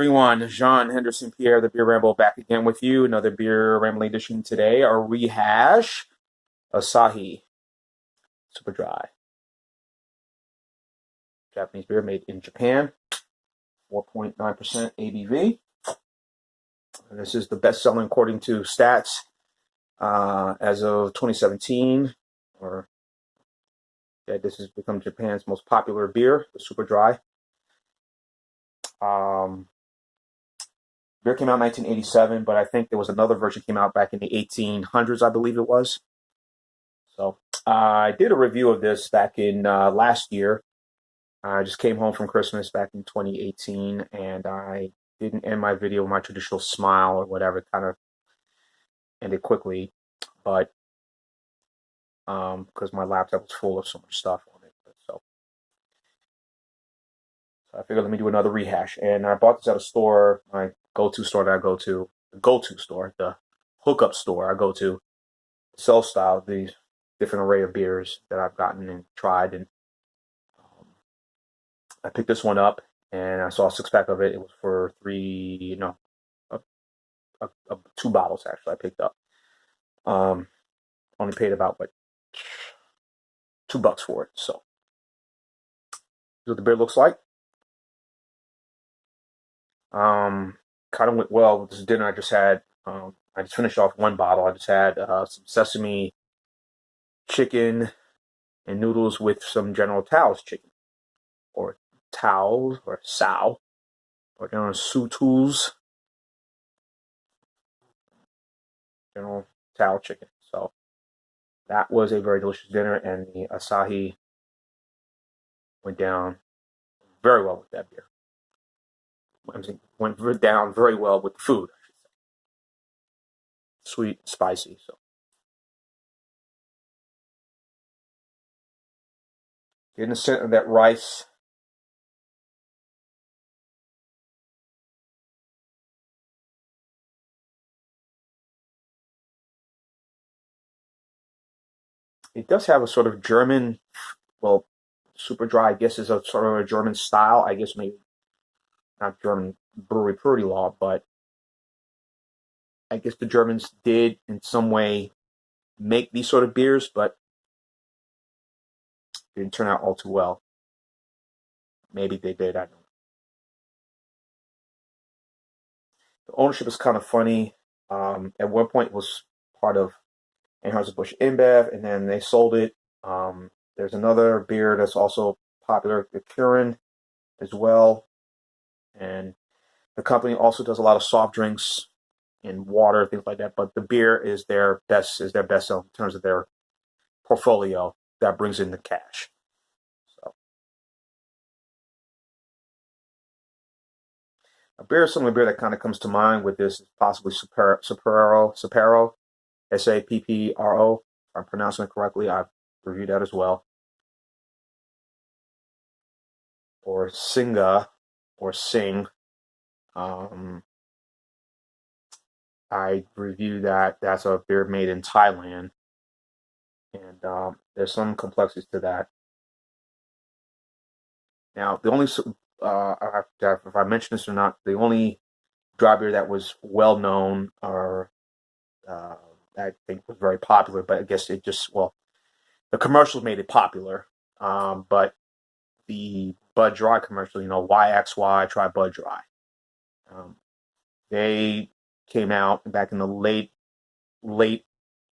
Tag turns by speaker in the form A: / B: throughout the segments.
A: everyone? Jean Henderson Pierre, the Beer Ramble, back again with you. Another Beer Rambling edition today. Our Rehash Asahi Super Dry. Japanese beer made in Japan. 4.9% ABV. And this is the best selling according to stats as of 2017. This has become Japan's most popular beer, the Super Dry. Beer came out in 1987, but I think there was another version came out back in the 1800s, I believe it was. So I did a review of this back in last year. I just came home from Christmas back in 2018, and I didn't end my video with my traditional smile or whatever. It kind of ended quickly, but because my laptop was full of so much stuff on it. So I figured let me do another rehash. And I bought this at a store, my go-to store that I go to, the hookup store I go to, sell style, these different array of beers that I've gotten and tried. And I picked this one up, and I saw a six-pack of it. It was for two bottles, actually, I picked up. Only paid about, $2 for it. So, this is what the beer looks like. Kind of went well with this dinner I just had. I just finished off one bottle. I just had some sesame chicken and noodles with some General Tso's chicken, or Tao's, or Sao, or General Tso's General Tao chicken. So that was a very delicious dinner, and the Asahi went down very well with that beer. Went down very well with the food, I should say. Sweet, spicy. So getting the scent of that rice. It does have a sort of German, well, super dry, I guess, is a sort of a German style. I guess maybe not German brewery purity law, but I guess the Germans did in some way make these sort of beers, but it didn't turn out all too well. Maybe they did, I don't know. The ownership is kind of funny. At one point, it was part of Anheuser-Busch InBev, and then they sold it. There's another beer that's also popular, the Kirin, as well. And the company also does a lot of soft drinks and water, things like that. But the beer is their best sell in terms of their portfolio that brings in the cash. So a beer, some of the beer that kind of comes to mind with this is possibly Sapporo, Sapporo. If I'm pronouncing it correctly, I've reviewed that as well. Or Singa, or Sing. I reviewed that. That's a beer made in Thailand, and there's some complexities to that. Now, the only if I mention this or not, the only dry beer that was well known, or I think was very popular, but I guess it just, well, the commercials made it popular. But the Bud Dry commercial, YXY, try Bud Dry. They came out back in the late 80s,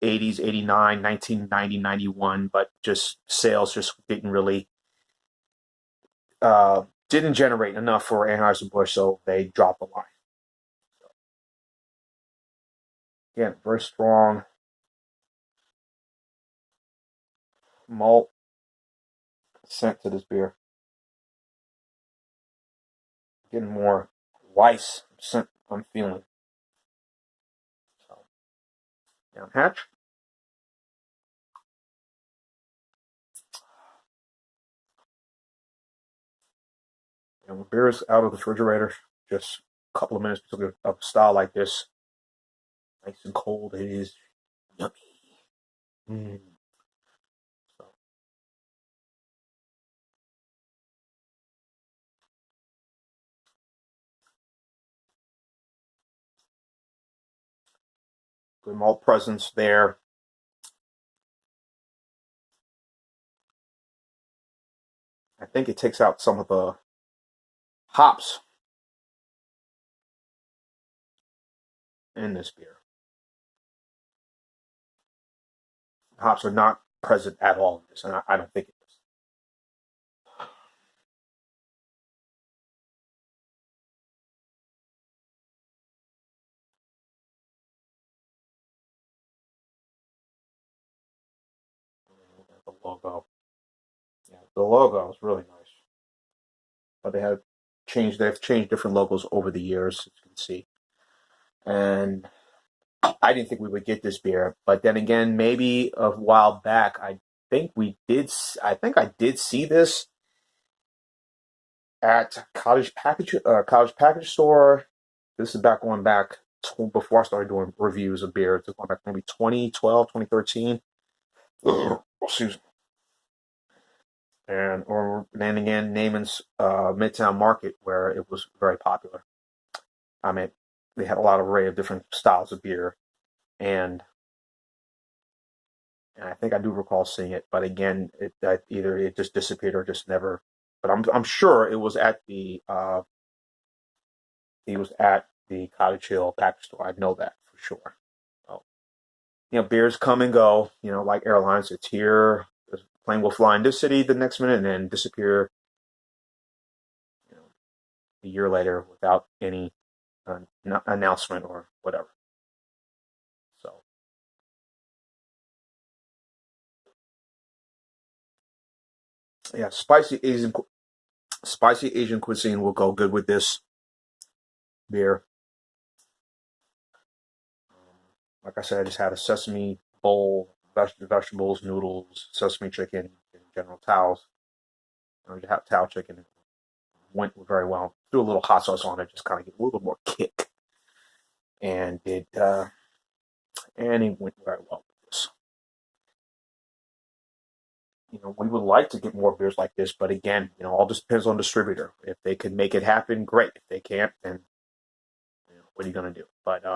A: 89, 1990, 91, but just sales just didn't really, didn't generate enough for Anheuser-Busch, so they dropped the line. Again, very strong malt scent to this beer. Getting more rice scent I'm feeling. So, down hatch. And when beer is out of the refrigerator, just a couple of minutes of a style like this, nice and cold, it is yummy. Mm. So, Good malt presence there. I think it takes out some of the hops in this beer. Hops are not present at all in this, and I don't think it is. The logo, yeah, the logo is really nice, but they've changed different logos over the years, as you can see. And I didn't think we would get this beer, but then again, maybe a while back, think we did. I think I did see this at Cottage Package Store. This is back going back before I started doing reviews of beer. It's going back maybe 2012, 2013. Excuse me. And or then again, Naaman's Midtown Market, where it was very popular. I mean, they had a lot of array of different styles of beer, and I think I do recall seeing it. But again, either it just disappeared or just never. But I'm sure he was at the Cottage Hill package store. I know that for sure. So, beers come and go. Like airlines, it's here. The plane will fly in this city the next minute and then disappear. A year later without any announcement or whatever. So, yeah, spicy Asian cuisine will go good with this beer. Like I said, I just had a sesame bowl, vegetables, noodles, sesame chicken, and General Tso's. You have Tao chicken. Went very well. Threw a little hot sauce on it, just kind of get a little bit more kick, and it went very well with this. We would like to get more beers like this, but again, all just depends on distributor. If they can make it happen, great. If they can't, then what are you going to do? But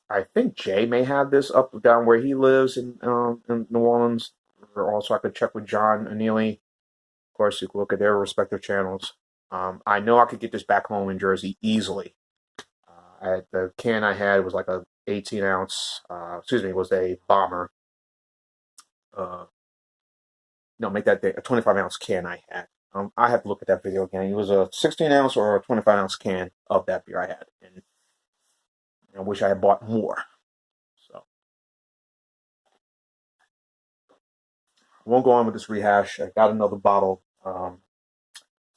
A: I think Jay may have this up down where he lives in New Orleans. Or also, I could check with John and Neely. Of course, you can look at their respective channels. I know I could get this back home in Jersey easily. The can I had was like a 18 ounce. Was a bomber. No, make that a 25 ounce can I had. I have to look at that video again. It was a 16 ounce or a 25 ounce can of that beer I had, and I wish I had bought more. So I won't go on with this rehash. I got another bottle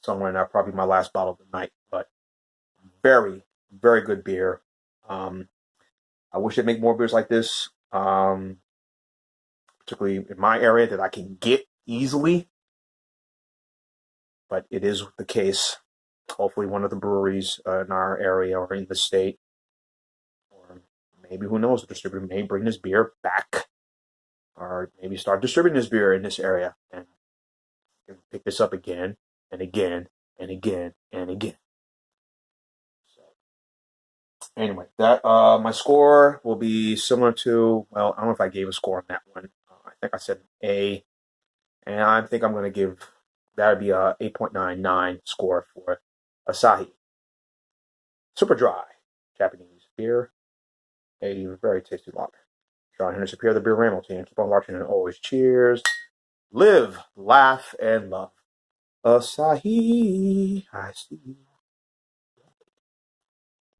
A: somewhere now, probably my last bottle of the night, but very, very good beer. I wish they'd make more beers like this, particularly in my area that I can get easily. But it is the case. Hopefully, one of the breweries in our area or in the state, or maybe who knows, the distributor may bring this beer back, or maybe start distributing this beer in this area and pick this up again and again and again and again. So, anyway, that my score will be similar to, well, I don't know if I gave a score on that one. I think I said A, and I think I'm going to give that would be a 8.99 score for Asahi. Super dry Japanese beer, a very tasty lager. Sean Henderson Pierre, the Beer Ramble team. Keep on watching and always cheers. Live, laugh, and love. Asahi. I see.